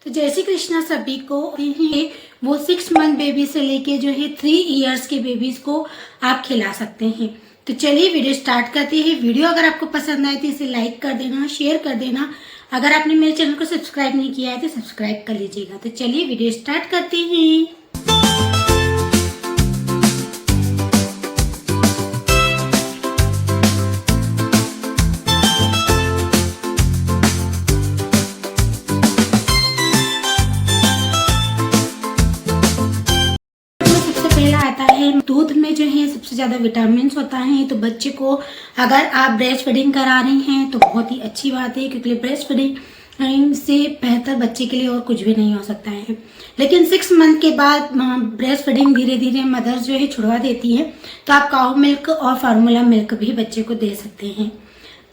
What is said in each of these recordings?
तो जय श्री कृष्णा सभी को। वो 6 मंथ बेबी से लेके जो है 3 इयर्स के बेबीज को आप खिला सकते हैं। तो चलिए वीडियो स्टार्ट करते हैं। वीडियो अगर आपको पसंद आए तो इसे लाइक कर देना, शेयर कर देना। अगर आपने मेरे चैनल को सब्सक्राइब नहीं किया है तो सब्सक्राइब कर लीजिएगा। तो चलिए वीडियो स्टार्ट करते हैं। आता है दूध में जो है सबसे ज्यादा विटामिन होता है। तो बच्चे को अगर आप ब्रेस्ट फीडिंग करा रही हैं तो बहुत ही अच्छी बात है, क्योंकि ब्रेस्ट फीडिंग से बेहतर बच्चे के लिए और कुछ भी नहीं हो सकता है। लेकिन 6 मंथ के बाद ब्रेस्ट फीडिंग धीरे धीरे मदर जो है छुड़वा देती है, तो आप काउ मिल्क और फार्मूला मिल्क भी बच्चे को दे सकते हैं।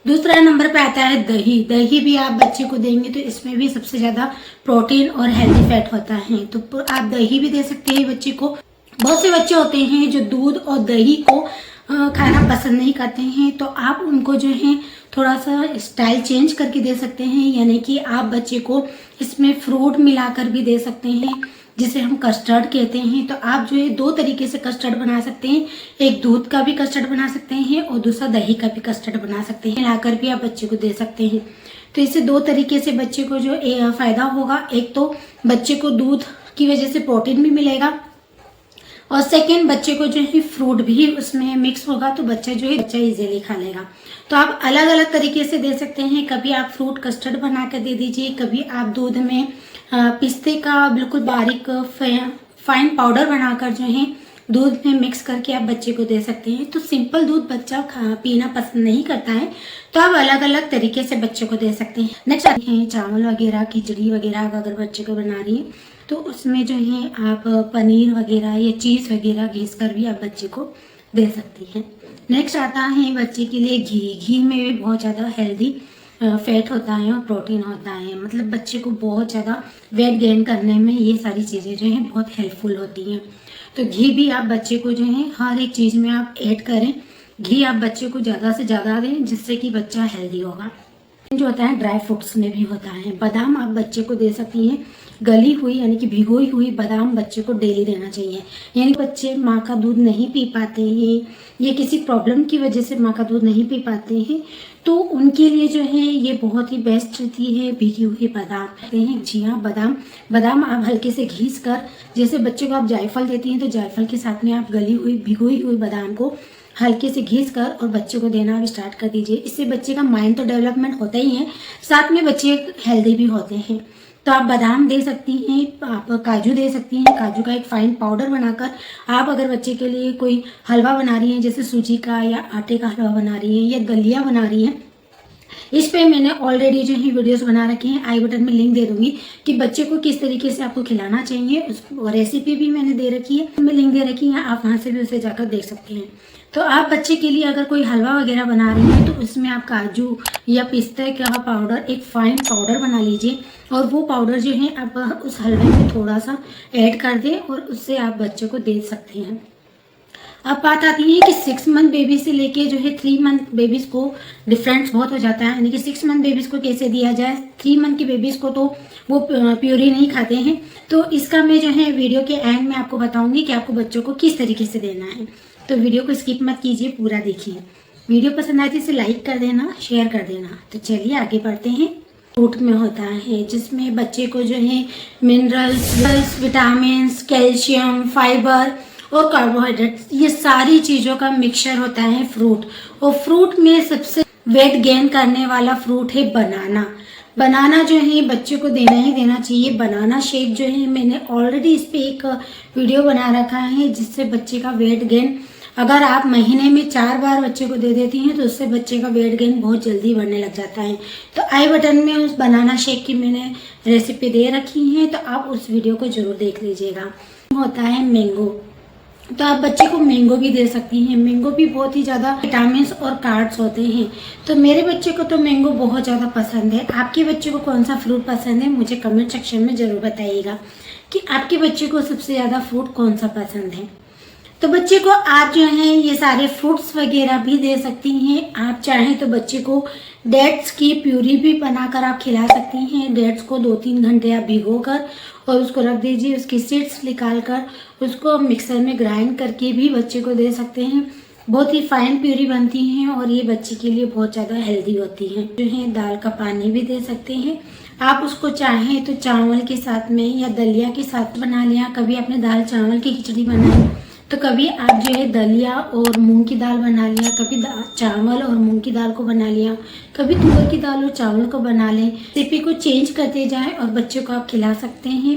दूसरा नंबर पे आता है दही। दही भी आप बच्चे को देंगे तो इसमें भी सबसे ज्यादा प्रोटीन और हेल्दी फैट होता है, तो आप दही भी दे सकते हैं बच्चे को। बहुत से बच्चे होते हैं जो दूध और दही को खाना पसंद नहीं करते हैं, तो आप उनको जो है थोड़ा सा स्टाइल चेंज करके दे सकते हैं। यानी कि आप बच्चे को इसमें फ्रूट मिलाकर भी दे सकते हैं, जिसे हम कस्टर्ड कहते हैं। तो आप जो है 2 तरीके से कस्टर्ड बना सकते हैं। एक दूध का भी कस्टर्ड बना सकते हैं और दूसरा दही का भी कस्टर्ड बना सकते हैं। मिलाकर भी आप बच्चे को दे सकते हैं। तो इससे 2 तरीके से बच्चे को जो फायदा होगा। एक तो बच्चे को दूध की वजह से प्रोटीन भी मिलेगा, और सेकेंड बच्चे को जो है फ्रूट भी उसमें मिक्स होगा, तो बच्चा इजीली खा लेगा। तो आप अलग अलग तरीके से दे सकते हैं। कभी आप फ्रूट कस्टर्ड बना कर दे दीजिए, कभी आप दूध में पिस्ते का बिल्कुल बारीक फाइन पाउडर बनाकर जो है दूध में मिक्स करके आप बच्चे को दे सकते हैं। तो सिंपल दूध बच्चा पीना पसंद नहीं करता है, तो आप अलग अलग तरीके से बच्चे को दे सकते हैं। नेक्स्ट आते हैं चावल वगैरह, खिचड़ी वगैरह अगर बच्चे को बना रही है तो उसमें जो है आप पनीर वगैरह या चीज़ वगैरह घिस कर भी आप बच्चे को दे सकती हैं। नेक्स्ट आता है बच्चे के लिए घी। घी में भी बहुत ज़्यादा हेल्दी फैट होता है और प्रोटीन होता है। मतलब बच्चे को बहुत ज़्यादा वेट गेन करने में ये सारी चीज़ें जो हैं बहुत हेल्पफुल होती हैं। तो घी भी आप बच्चे को जो है हर एक चीज़ में आप ऐड करें। घी आप बच्चे को ज़्यादा से ज़्यादा दें, जिससे कि बच्चा हेल्दी होगा। जो होता है ड्राई फ्रूट्स में भी होता है। बादाम आप बच्चे को दे सकती हैं। गली हुई यानी कि भिगोई हुई बादाम बच्चे को डेली देना चाहिए। यानी बच्चे माँ का दूध नहीं पी पाते हैं, ये किसी प्रॉब्लम की वजह से माँ का दूध नहीं पी पाते हैं, तो उनके लिए जो है ये बहुत ही बेस्ट रहती है भिगी हुई बादाम। कहते हैं जी हाँ, बादाम आप हल्के से घिस कर, जैसे बच्चे को आप जायफल देती हैं तो जायफल के साथ में आप गली हुई भिगोई हुई बादाम को हल्के से घिस कर और बच्चे को देना भी स्टार्ट कर दीजिए। इससे बच्चे का माइंड तो डेवलपमेंट होता ही है, साथ में बच्चे हेल्दी भी होते हैं। तो आप बादाम दे सकती हैं, आप काजू दे सकती हैं। काजू का एक फाइन पाउडर बनाकर आप अगर बच्चे के लिए कोई हलवा बना रही हैं, जैसे सूजी का या आटे का हलवा बना रही हैं या दलिया बना रही हैं, इस पे मैंने ऑलरेडी जो है वीडियोस बना रखे हैं। आई बटन में लिंक दे दूंगी कि बच्चे को किस तरीके से आपको खिलाना चाहिए, उस रेसिपी भी मैंने दे रखी है, मैं लिंक दे रखी है, आप वहां से भी उसे जाकर देख सकते हैं। तो आप बच्चे के लिए अगर कोई हलवा वगैरह बना रही हैं तो उसमें आप काजू या पिस्ते का पाउडर, एक फाइन पाउडर बना लीजिए, और वो पाउडर जो है आप उस हलवे में थोड़ा सा ऐड कर दें और उससे आप बच्चे को दे सकते हैं। अब बात आती है कि 6 मंथ बेबी से लेके जो है 3 मंथ बेबीज को डिफरेंस बहुत हो जाता है। यानी कि 6 मंथ बेबीज को कैसे दिया जाए। 3 मंथ की बेबीज को तो वो प्योरी नहीं खाते हैं, तो इसका मैं जो है वीडियो के एंड में आपको बताऊंगी कि आपको बच्चों को किस तरीके से देना है। तो वीडियो को स्किप मत कीजिए, पूरा देखिए। वीडियो पसंद आए तो इसे लाइक कर देना, शेयर कर देना। तो चलिए आगे बढ़ते हैं। फ्रूट में होता है जिसमें बच्चे को जो है मिनरल्स, विटामिन, कैल्शियम, फाइबर और कार्बोहाइड्रेट, ये सारी चीज़ों का मिक्सचर होता है फ्रूट। और फ्रूट में सबसे वेट गेन करने वाला फ्रूट है बनाना। बनाना जो है बच्चे को देना ही देना चाहिए। बनाना शेक जो है मैंने ऑलरेडी इस पे एक वीडियो बना रखा है, जिससे बच्चे का वेट गेन, अगर आप महीने में 4 बार बच्चे को दे देती हैं तो उससे बच्चे का वेट गेन बहुत जल्दी बढ़ने लग जाता है। तो आई बटन में उस बनाना शेक की मैंने रेसिपी दे रखी है, तो आप उस वीडियो को जरूर देख लीजिएगा। होता है मैंगो। तो आप बच्चे को मैंगो भी दे सकती हैं। मैंगो भी बहुत ही ज़्यादा विटामिन और कार्ब्स होते हैं। तो मेरे बच्चे को तो मैंगो बहुत ज़्यादा पसंद है। आपके बच्चे को कौन सा फ्रूट पसंद है मुझे कमेंट सेक्शन में ज़रूर बताइएगा कि आपके बच्चे को सबसे ज़्यादा फ्रूट कौन सा पसंद है। तो बच्चे को आप जो है ये सारे फ्रूट्स वगैरह भी दे सकती हैं। आप चाहें तो बच्चे को डेट्स की प्यूरी भी बनाकर आप खिला सकती हैं। डेट्स को 2-3 घंटे आप भिगोकर और उसको रख दीजिए, उसकी सीड्स निकाल कर उसको मिक्सर में ग्राइंड करके भी बच्चे को दे सकते हैं। बहुत ही फाइन प्यूरी बनती हैं और ये बच्चे के लिए बहुत ज़्यादा हेल्दी होती हैं। जो है दाल का पानी भी दे सकते हैं आप। उसको चाहें तो चावल के साथ में या दलिया के साथ बना लिया। कभी आपने दाल चावल की खिचड़ी बनाई तो कभी आप जो है दलिया और मूंग की दाल बना लिया, कभी चावल और मूंग की दाल को बना लिया, कभी तुअर की दाल और चावल को बना लें। रेसिपी को चेंज करते जाएं और बच्चों को आप खिला सकते हैं।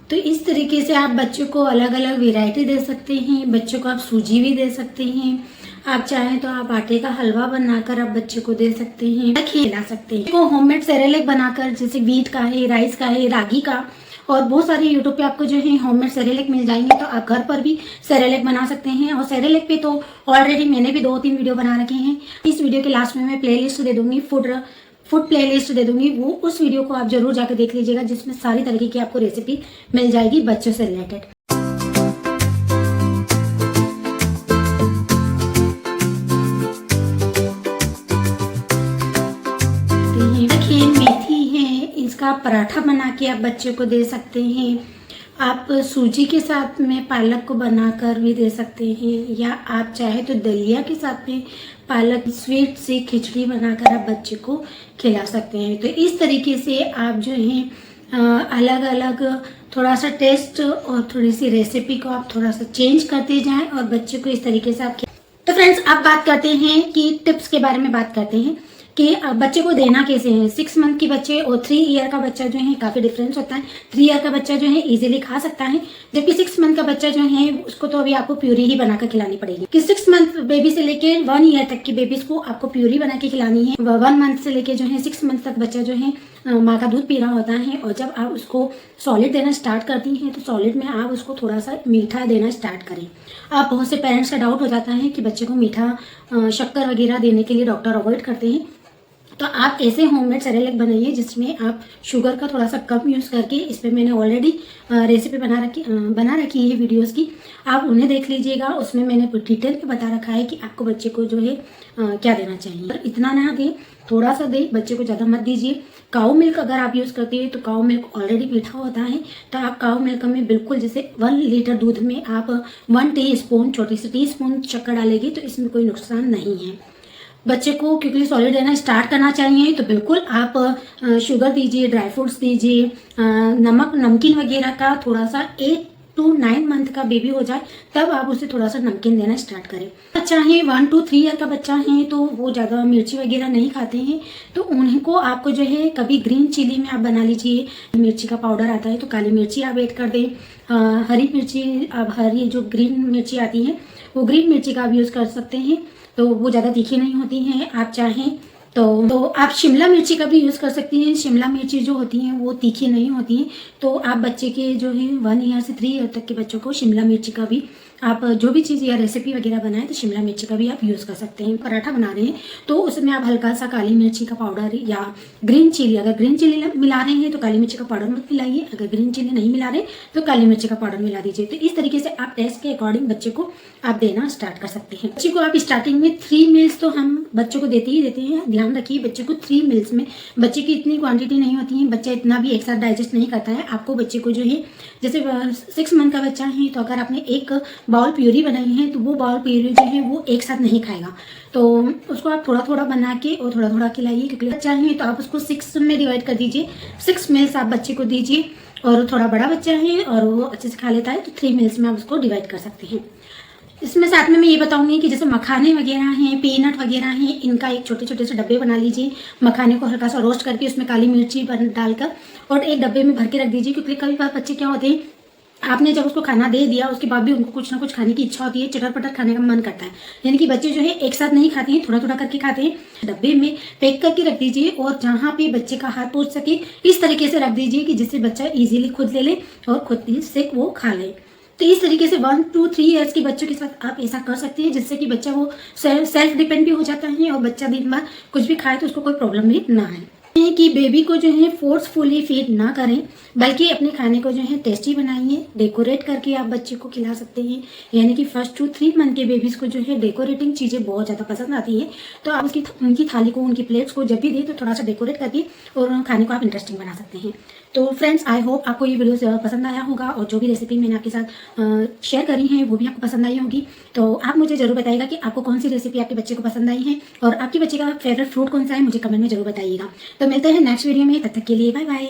तो इस तरीके से आप बच्चों को अलग अलग वैरायटी दे सकते हैं। बच्चों को आप सूजी भी दे सकते हैं। आप चाहें तो आप आटे का हलवा बनाकर आप बच्चे को दे सकते हैं, खिला सकते हैं। को होममेड सेरेलेक बनाकर, जैसे व्हीट का है, राइस का है, रागी का, और बहुत सारे यूट्यूब पे आपको जो है होममेड सेरेलेक मिल जाएंगे। तो आप घर पर भी सेरेलेक बना सकते हैं। और सेरेलेक पे तो ऑलरेडी मैंने भी 2-3 वीडियो बना रखे हैं। इस वीडियो के लास्ट में मैं प्लेलिस्ट दे दूंगी, फूड प्लेलिस्ट दे दूंगी। वो उस वीडियो को आप जरूर जाकर देख लीजिएगा, जिसमें सारी तरीके की आपको रेसिपी मिल जाएगी बच्चों से रिलेटेड। देखिए मेथी है, इसका पराठा बना के आप बच्चे को दे सकते हैं। आप सूजी के साथ में पालक को बनाकर भी दे सकते हैं, या आप चाहे तो दलिया के साथ में पालक स्वीट सी खिचड़ी बनाकर आप बच्चे को खिला सकते हैं। तो इस तरीके से आप जो है अलग अलग थोड़ा सा टेस्ट और थोड़ी सी रेसिपी को आप थोड़ा सा चेंज करते जाएं और बच्चे को इस तरीके से आप। तो फ्रेंड्स, अब बात करते हैं कि टिप्स के बारे में बात करते हैं कि बच्चे को देना कैसे है। 6 मंथ की बच्चे और 3 ईयर का बच्चा जो है काफ़ी डिफरेंस होता है। 3 ईयर का बच्चा जो है इजीली खा सकता है, जबकि 6 मंथ का बच्चा जो है उसको तो अभी आपको प्यूरी ही बनाकर खिलानी पड़ेगी। कि 6 मंथ बेबी से लेके 1 ईयर तक की बेबीज को आपको प्यूरी बना के खिलानी है। 1 मंथ से लेके जो है 6 मंथ तक बच्चा जो है माँ का दूध पी रहा होता है। और जब आप उसको सॉलिड देना स्टार्ट करती हैं तो सॉलिड में आप उसको थोड़ा सा मीठा देना स्टार्ट करें। आप बहुत से पेरेंट्स का डाउट हो जाता है कि बच्चे को मीठा शक्कर वगैरह देने के लिए डॉक्टर अवॉइड करते हैं। तो आप ऐसे होममेड सेरेलेक बनाइए जिसमें आप शुगर का थोड़ा सा कम यूज़ करके, इस पर मैंने ऑलरेडी रेसिपी बना रखी है वीडियोस की, आप उन्हें देख लीजिएगा। उसमें मैंने डिटेल में बता रखा है कि आपको बच्चे को जो है क्या देना चाहिए। पर इतना ना दें, थोड़ा सा दें, बच्चे को ज़्यादा मत दीजिए। काऊ मिल्क अगर आप यूज़ करते हैं तो काऊ मिल्क ऑलरेडी मीठा होता है, तो आप काऊ मिल्क में बिल्कुल जैसे 1 लीटर दूध में आप 1 टीस्पून, छोटी सी टीस्पून शक्कर डालेगी तो इसमें कोई नुकसान नहीं है। बच्चे को क्योंकि सॉलिड देना स्टार्ट करना चाहिए तो बिल्कुल आप शुगर दीजिए, ड्राई फ्रूट्स दीजिए, नमक नमकीन वगैरह का थोड़ा सा 8 to 9 मंथ का बेबी हो जाए तब आप उसे थोड़ा सा नमकीन देना स्टार्ट करें। बच्चा है 1 to 3 ईयर का बच्चा है तो वो ज़्यादा मिर्ची वगैरह नहीं खाते हैं, तो उन्हीं को आपको जो है कभी ग्रीन चिली में आप बना लीजिए। मिर्ची का पाउडर आता है तो काली मिर्ची आप ऐड कर दें। हरी मिर्ची, अब हरी जो ग्रीन मिर्ची आती है वो ग्रीन मिर्ची का आप यूज़ कर सकते हैं, तो वो ज़्यादा तीखी नहीं होती हैं। आप चाहें तो आप शिमला मिर्ची का भी यूज़ कर सकती हैं। शिमला मिर्ची जो होती हैं वो तीखी नहीं होती हैं, तो आप बच्चे के जो है 1 ईयर से 3 ईयर तक के बच्चों को शिमला मिर्ची का भी आप जो भी चीज़ या रेसिपी वगैरह बनाएं तो शिमला मिर्ची का भी आप यूज़ कर सकते हैं। पराठा बना रहे हैं तो उसमें आप हल्का सा काली मिर्ची का पाउडर या ग्रीन चिली, अगर ग्रीन चिली मिला रहे हैं तो काली मिर्ची का पाउडर मत मिलाइए, अगर ग्रीन चिली नहीं मिला रहे तो काली मिर्ची का पाउडर मिला दीजिए। तो इस तरीके से आप टेस्ट के अकॉर्डिंग बच्चे को आप देना स्टार्ट कर सकते हैं। बच्चे को आप स्टार्टिंग में 3 मील्स तो हम बच्चों को देते ही देते हैं। ध्यान रखिए बच्चे को 3 मील्स में, बच्चे की इतनी क्वांटिटी नहीं होती है, बच्चा इतना भी एक साथ डाइजेस्ट नहीं करता है। आपको बच्चे को जो है जैसे 6 मंथ का बच्चा है तो अगर आपने एक बाउल प्यूरी बनाई है तो वो बाउल प्यूरी जो है वो एक साथ नहीं खाएगा, तो उसको आप थोड़ा थोड़ा बना के और थोड़ा थोड़ा खिलाइए। क्योंकि बच्चा है तो आप उसको 6 में डिवाइड कर दीजिए, 6 मील्स आप बच्चे को दीजिए। और थोड़ा बड़ा बच्चा है और वो अच्छे से खा लेता है तो 3 मील्स में आप उसको डिवाइड कर सकते हैं। इसमें साथ में मैं ये बताऊंगी कि जैसे मखाने वगैरह हैं, पीनट वगैरह हैं, इनका एक छोटे छोटे से डब्बे बना लीजिए। मखाने को हल्का सा रोस्ट करके उसमें काली मिर्ची डालकर और एक डब्बे में भर के रख दीजिए। क्योंकि कभी बार बच्चे क्या होते हैं, आपने जब उसको खाना दे दिया उसके बाद भी उनको कुछ ना कुछ खाने की इच्छा होती है, चटर पटर खाने का मन करता है। यानी कि बच्चे जो है एक साथ नहीं खाते हैं, थोड़ा थोड़ा करके खाते हैं। डब्बे में पैक करके रख दीजिए और जहाँ पे बच्चे का हाथ पहुँच सके इस तरीके से रख दीजिए कि जिससे बच्चा इजीली खुद ले ले और खुद से वो खा ले। तो इस तरीके से 1 to 3 ईयर्स के बच्चों के साथ आप ऐसा कर सकते हैं, जिससे कि बच्चा वो सेल्फ डिपेंड भी हो जाता है और बच्चा दिन भर कुछ भी खाए तो उसको कोई प्रॉब्लम भी ना है। है कि बेबी को जो है फोर्सफुली फीड ना करें, बल्कि अपने खाने को जो है टेस्टी बनाइए। डेकोरेट करके आप बच्चे को खिला सकते हैं, यानी कि फर्स्ट टू 3 मंथ के बेबीज को जो है डेकोरेटिंग चीज़ें बहुत ज़्यादा पसंद आती है। तो आप उनकी थाली को, उनकी प्लेट्स को जब भी दें तो थोड़ा सा डेकोरेट करके और खाने को आप इंटरेस्टिंग बना सकते हैं। तो फ्रेंड्स, आई होप आपको ये वीडियो पसंद आया होगा और जो भी रेसिपी मैंने आपके साथ शेयर करी है वो भी आपको पसंद आई होगी। तो आप मुझे जरूर बताइएगा कि आपको कौन सी रेसिपी आपके बच्चे को पसंद आई है और आपके बच्चे का फेवरेट फ्रूट कौन सा है, मुझे कमेंट में जरूर बताइएगा। तो मिलते हैं नेक्स्ट वीडियो में, तब तक के लिए बाय बाय।